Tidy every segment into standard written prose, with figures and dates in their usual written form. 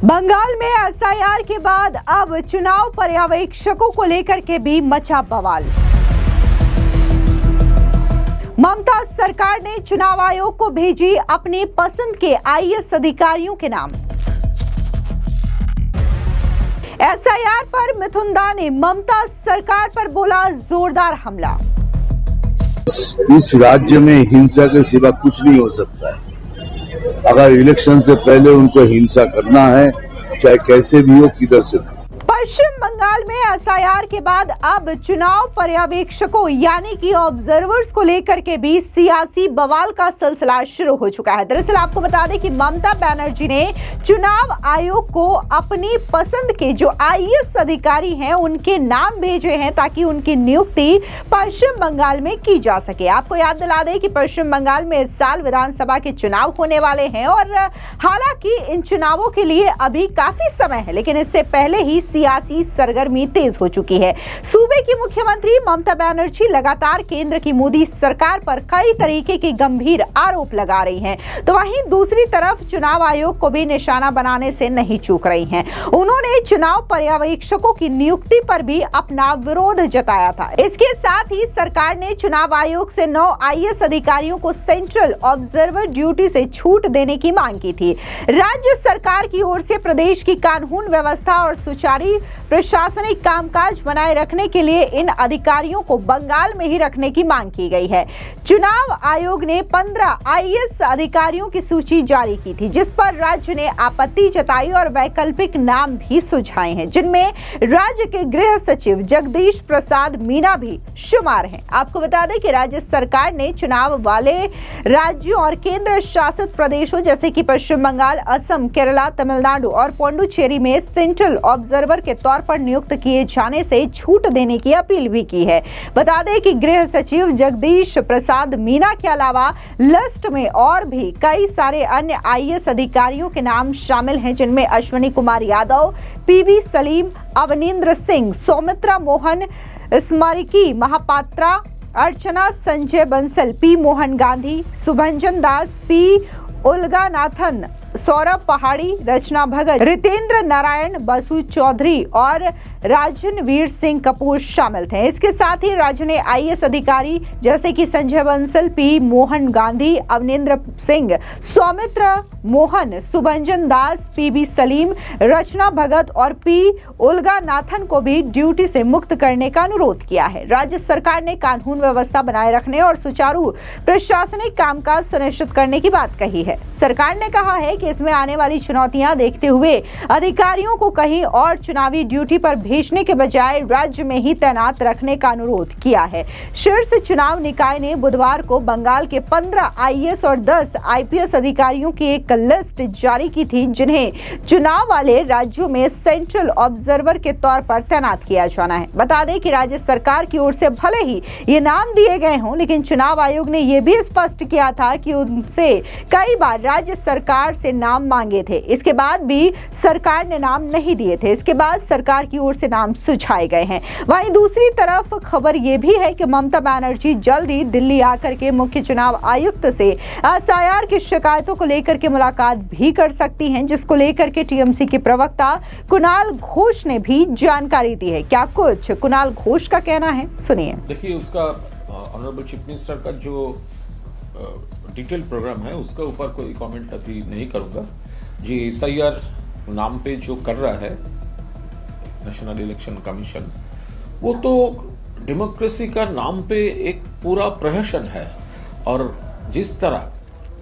बंगाल में एसआईआर के बाद अब चुनाव पर्यवेक्षकों को लेकर के भी मचा बवाल। ममता सरकार ने चुनाव आयोग को भेजी अपनी पसंद के आईएएस अधिकारियों के नाम। एसआईआर पर मिथुन दा ने ममता सरकार पर बोला जोरदार हमला। इस राज्य में हिंसा के सिवा कुछ नहीं हो सकता है। अगर इलेक्शन से पहले उनको हिंसा करना है, चाहे कैसे भी हो, किधर से भी। पश्चिम बंगाल में एसआईआर के बाद अब चुनाव पर्यवेक्षकों यानी कि ऑब्जर्वर्स को लेकर के भी सियासी बवाल का सिलसिला शुरू हो चुका है। दरअसल आपको बता दें कि ममता बनर्जी ने चुनाव आयोग को अपनी पसंद के जो आईएएस अधिकारी हैं उनके नाम भेजे हैं ताकि उनकी नियुक्ति पश्चिम बंगाल में की जा सके। आपको याद दिला दें कि पश्चिम बंगाल में इस साल विधानसभा के चुनाव होने वाले हैं और हालांकि इन चुनावों के लिए अभी काफी समय है, लेकिन इससे पहले ही सियासी सरगर्मी तेज हो चुकी है। सूबे की मुख्यमंत्री ममता बनर्जी लगातार केंद्र की मोदी सरकार पर कई तरीके के गंभीर आरोप लगा रही हैं, तो वहीं दूसरी तरफ चुनाव आयोग को भी निशाना बनाने से नहीं चूक रही हैं। उन्होंने चुनाव पर्यवेक्षकों की नियुक्ति पर भी अपना विरोध जताया था। इसके साथ ही सरकार ने चुनाव आयोग से 9 आईएएस अधिकारियों को सेंट्रल ऑब्जर्वर ड्यूटी से छूट देने की मांग की थी। राज्य सरकार की ओर से प्रदेश की कानून व्यवस्था और सुचारू प्रशासनिक कामकाज बनाए रखने के लिए इन अधिकारियों को बंगाल में ही रखने की मांग की गई है। चुनाव आयोग ने 15 आईएएस अधिकारियों की सूची जारी की थी, जिस पर राज्य ने आपत्ति जताई और वैकल्पिक नाम भी सुझाए हैं, जिनमें राज्य के गृह सचिव जगदीश प्रसाद मीना भी शुमार हैं। आपको बता दें कि राज्य सरकार ने चुनाव वाले राज्यों और केंद्र शासित प्रदेशों जैसे कि पश्चिम बंगाल, असम, केरला, तमिलनाडु और पुडुचेरी में सेंट्रल ऑब्जर्वर के तौर पर नियुक्त किए जाने से छूट देने की अपील भी की है। बता दें कि गृह सचिव जगदीश प्रसाद मीना के अलावा लिस्ट में और भी कई सारे अन्य आईएएस अधिकारियों के नाम शामिल हैं, जिनमें अश्विनी कुमार यादव, पीवी सलीम, अवनींद्र सिंह, सौमित्रा मोहन, स्मृति महापात्रा, अर्चना संजय बंसल, पी मोहन गांधी, सुभंजन दास, पी उलगानाथन, सौरभ पहाड़ी, रचना भगत, रितेंद्र नारायण, बसु चौधरी और राजनवीर सिंह कपूर शामिल थे। इसके साथ ही राज्य ने आईएएस अधिकारी जैसे कि संजय बंसल, पी मोहन गांधी, अवनींद्र सिंह, सौमित्र मोहन, सुभंजन दास, पीबी सलीम, रचना भगत और पी उलगानाथन को भी ड्यूटी से मुक्त करने का अनुरोध किया है। राज्य सरकार ने कानून व्यवस्था बनाए रखने और सुचारू प्रशासनिक कामकाज सुनिश्चित करने की बात कही है। सरकार ने कहा है कि इसमें आने वाली चुनौतियां देखते हुए अधिकारियों को कहीं और चुनावी ड्यूटी पर भेजने के बजाय राज्य में ही तैनात रखने का अनुरोध किया है। शीर्ष चुनाव निकाय ने बुधवार को बंगाल के 15 आईएएस और 10 आईपीएस अधिकारियों की एक लिस्ट जारी की थी, जिन्हें चुनाव वाले राज्यों में सेंट्रल ऑब्जर्वर के तौर पर तैनात किया जाना है। बता दें कि राज्य सरकार की ओर से भले ही ये नाम दिए गए हों, लेकिन चुनाव आयोग ने यह भी स्पष्ट किया था कि उनसे कई बार राज्य सरकार से नाम मांगे थे। इसके बाद भी सरकार ने नाम नहीं दिए थे। इसके बाद सरकार की ओर से नाम सुझाए गए हैं। वहीं दूसरी तरफ खबर यह भी है कि ममता बनर्जी जल्द ही दिल्ली आकर के मुख्य चुनाव आयुक्त से एसआईआर की शिकायतों को लेकर के मुलाकात भी कर सकती हैं, जिसको लेकर के टीएमसी के प्रवक्ता कुणाल घोष ने भी जानकारी दी है। क्या कुछ कुणाल घोष का कहना है, सुनिए। देखिए, उसका ऑनरेबल चीफ मिनिस्टर का जो डिटेल प्रोग्राम है उसके ऊपर कोई कमेंट अभी नहीं करूंगा। जी एसआईआर नाम पे जो कर रहा है नेशनल इलेक्शन कमीशन, वो तो डेमोक्रेसी का नाम पे एक पूरा प्रहसन है। और जिस तरह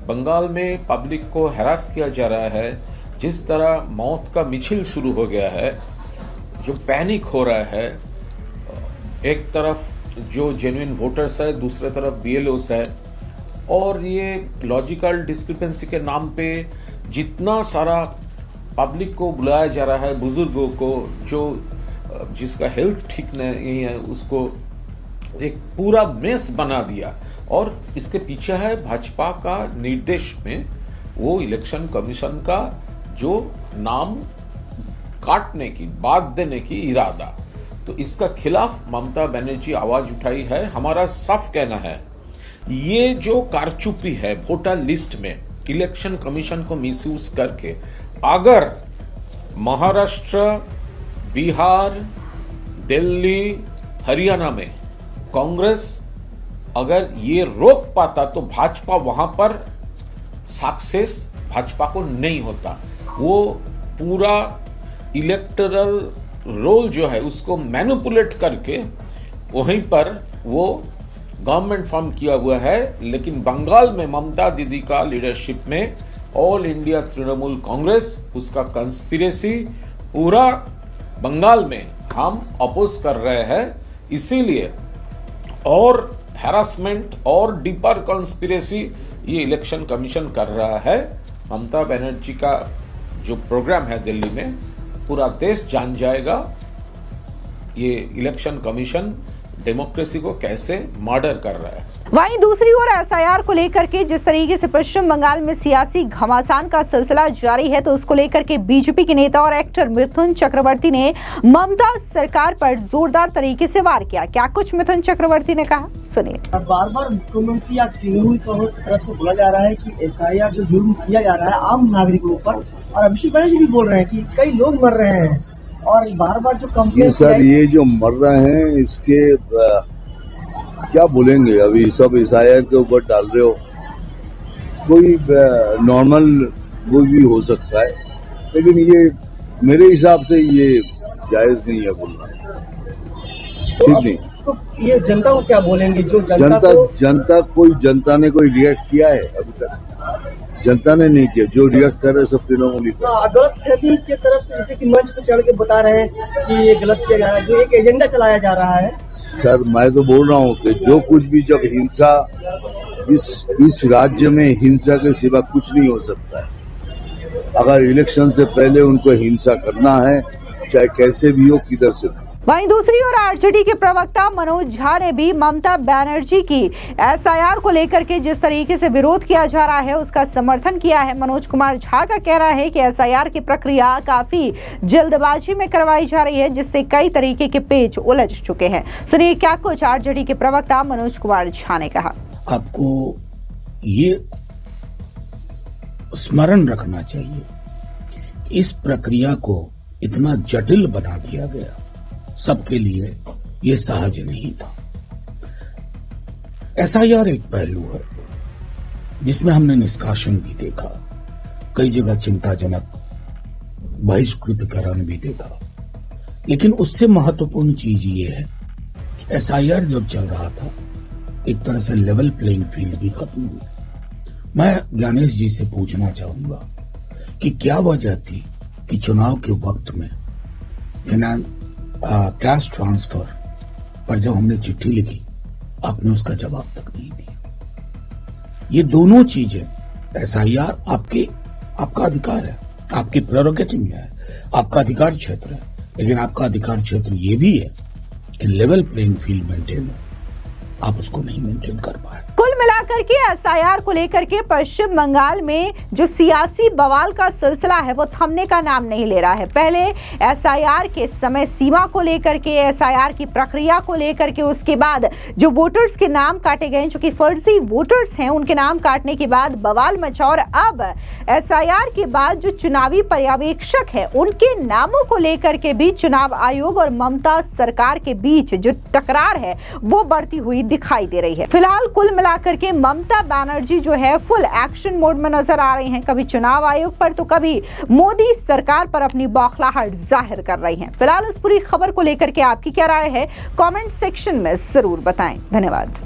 बंगाल में पब्लिक को हैरास किया जा रहा है, जिस तरह मौत का मिছিল शुरू हो गया है, जो पैनिक हो रहा है, एक तरफ जो जेन्युइन वोटर्स है, दूसरे तरफ बीएलओस है, और ये लॉजिकल डिस्क्रिपेंसी के नाम पे जितना सारा पब्लिक को बुलाया जा रहा है, बुजुर्गों को जिसका हेल्थ ठीक नहीं है उसको एक पूरा मेस बना दिया। और इसके पीछे है भाजपा का निर्देश में वो इलेक्शन कमीशन का जो नाम काटने की, बात देने की इरादा। तो इसका खिलाफ ममता बनर्जी आवाज उठाई है। हमारा साफ कहना है, ये जो कारचुपी है वोटर लिस्ट में इलेक्शन कमीशन को मिसयूज करके, अगर महाराष्ट्र, बिहार, दिल्ली, हरियाणा में कांग्रेस अगर ये रोक पाता तो भाजपा वहां पर सक्सेस भाजपा को नहीं होता। वो पूरा इलेक्टोरल रोल जो है उसको मैनिपुलेट करके वहीं पर वो गवर्नमेंट फॉर्म किया हुआ है। लेकिन बंगाल में ममता दीदी का लीडरशिप में ऑल इंडिया तृणमूल कांग्रेस उसका कंस्पिरेसी पूरा बंगाल में हम अपोज कर रहे हैं। इसीलिए और हैरासमेंट और डीपर कंस्पिरेसी ये इलेक्शन कमीशन कर रहा है। ममता बनर्जी का जो प्रोग्राम है दिल्ली में पूरा देश जान जाएगा ये इलेक्शन कमीशन डेमोक्रेसी को कैसे मर्डर कर रहा है। वहीं दूसरी ओर एसआईआर को लेकर के जिस तरीके से पश्चिम बंगाल में सियासी घमासान का सिलसिला जारी है, तो उसको लेकर के बीजेपी के नेता और एक्टर मिथुन चक्रवर्ती ने ममता सरकार पर जोरदार तरीके से वार किया। क्या कुछ मिथुन चक्रवर्ती ने कहा, सुनिए। बार बार मुख्यमंत्री या तृणमूल कांग्रेस की तरफ से बोला जा रहा है कि एसआईआर जो जुर्म किया जा रहा है आम नागरिकों पर, और अभिषेक बनर्जी भी बोल रहे हैं कि कई लोग मर रहे हैं, और बार बार जो कंप्लेन सर ये जो मर रहे हैं इसके क्या बोलेंगे। अभी सब एसआईआर के ऊपर डाल रहे हो, कोई नॉर्मल वो भी हो सकता है, लेकिन ये मेरे हिसाब से ये जायज नहीं है बोलना, ठीक नहीं। तो ये जनता को क्या बोलेंगे, जो जनता ने कोई रिएक्ट किया है अभी तक? जनता ने नहीं किया। जो रिएक्ट कर रहे सब तृणमूल गलत फैसले की तरफ से, जैसे कि मंच पर चढ़ के बता रहे हैं कि ये गलत किया जा रहा है, जो एक एजेंडा चलाया जा रहा है। सर मैं तो बोल रहा हूँ कि जो कुछ भी जब हिंसा इस राज्य में हिंसा के सिवा कुछ नहीं हो सकता है। अगर इलेक्शन से पहले उनको हिंसा करना है, चाहे कैसे भी हो, किधर से भी। वहीं दूसरी ओर आरजेडी के प्रवक्ता मनोज झा ने भी ममता बनर्जी की एसआईआर को लेकर के जिस तरीके से विरोध किया जा रहा है उसका समर्थन किया है। मनोज कुमार झा का कहना है कि एसआईआर की प्रक्रिया काफी जल्दबाजी में करवाई जा रही है, जिससे कई तरीके के पेच उलझ चुके हैं। सुनिए क्या कुछ आरजेडी के प्रवक्ता मनोज कुमार झा ने कहा। आपको ये स्मरण रखना चाहिए कि इस प्रक्रिया को इतना जटिल बना दिया गया, सबके लिए ये सहज नहीं था। एसआईआर एक पहलू है जिसमें हमने निष्कासन भी देखा, कई जगह चिंताजनक बहिष्कृतकरण भी देखा, लेकिन उससे महत्वपूर्ण चीज ये है कि एसआईआर जब चल रहा था एक तरह से लेवल प्लेइंग फील्ड भी खत्म हुई। मैं ज्ञानेश जी से पूछना चाहूंगा कि क्या वजह थी कि चुनाव के वक्त में कैश ट्रांसफर पर जब हमने चिट्ठी लिखी आपने उसका जवाब तक नहीं दिया। ये दोनों चीजें, एसआईआर आपका अधिकार है, आपकी प्रेरोगेटिव में है, आपका अधिकार क्षेत्र है, लेकिन आपका अधिकार क्षेत्र ये भी है कि लेवल प्लेइंग फील्ड मेंटेन हो, आप उसको नहीं मेंटेन कर पाए। कुल मिलाकर के एसआईआर को लेकर के पश्चिम बंगाल में जो सियासी बवाल का सिलसिला है वो थमने का नाम नहीं ले रहा है। पहले एसआईआर के समय सीमा को लेकर के, एसआईआर की प्रक्रिया को लेकर के, उसके बाद जो वोटर्स के नाम काटे गए जो कि फर्जी वोटर्स हैं उनके नाम काटने के बाद बवाल मचा, और अब एसआईआर के बाद जो चुनावी पर्यवेक्षक है उनके नामों को लेकर के भी चुनाव आयोग और ममता सरकार के बीच जो टकरार है वो बढ़ती हुई दिखाई दे रही है। फिलहाल कुल मिलाकर के ममता बनर्जी जो है फुल एक्शन मोड में नजर आ रही हैं, कभी चुनाव आयोग पर तो कभी मोदी सरकार पर अपनी बौखलाहट जाहिर कर रही हैं। फिलहाल इस पूरी खबर को लेकर के आपकी क्या राय है, कमेंट सेक्शन में जरूर बताएं। धन्यवाद।